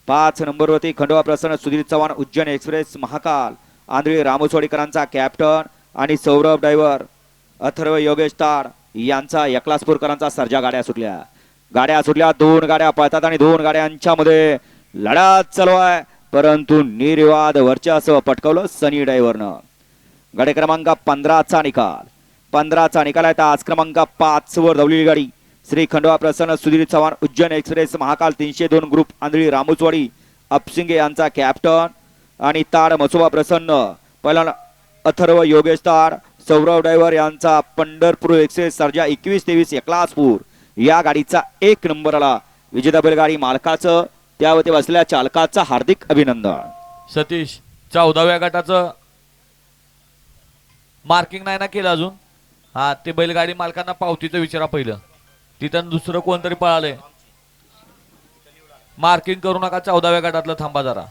5 नंबरवरती खंडोबा प्रसन्न सुधीर चव्हाण उज्जैन एक्सप्रेस महाकाल आंधळी रामोसवाडीकरांचा कॅप्टन आणि सौरभ ड्रायव्हर अथर्व योगेश ताड यांचा एकलासपूरकरांचा सर्जा गाड्या सुटल्या 2 गाड्या पळतात आणि 2 गाड्यांच्या मध्ये लढा चालू आहे परंतु निर्विवाद वर्चस्व पटकवलं सनी ड्रायव्हरनं गाडी क्रमांक 15चा निकाल आहे आज क्रमांक 5 वर धावलेली गाडी श्री खंडोबा प्रसन्न सुधीर चव्हाण उज्जैन एक्सप्रेस महाकाल 302 ग्रुप आंधळी रामोसवाडी अपसिंगे यांचा कॅप्टन आणि ताड मसोबा प्रसन्न पहिला अथर्व योगेश ताड सौरभ ड्रायव्हर यांचा पंढरपूर एक्सप्रेस सर्जा 21-23 एकलासपूर या गाडीचा 1 नंबर आला विजेता बैलगाडी मालकाचं त्यावरती बसलेल्या चालकाचा हार्दिक अभिनंदन. सतीश 14व्या गटाचं मार्किंग नाही ना केलं अजून. हा ते बैलगाडी मालकांना पावतीचं विचारा पहिलं तिथं दुसरं कोणतरी पळालंय मार्किंग करू नका 14व्या गटातलं थांबा जरा.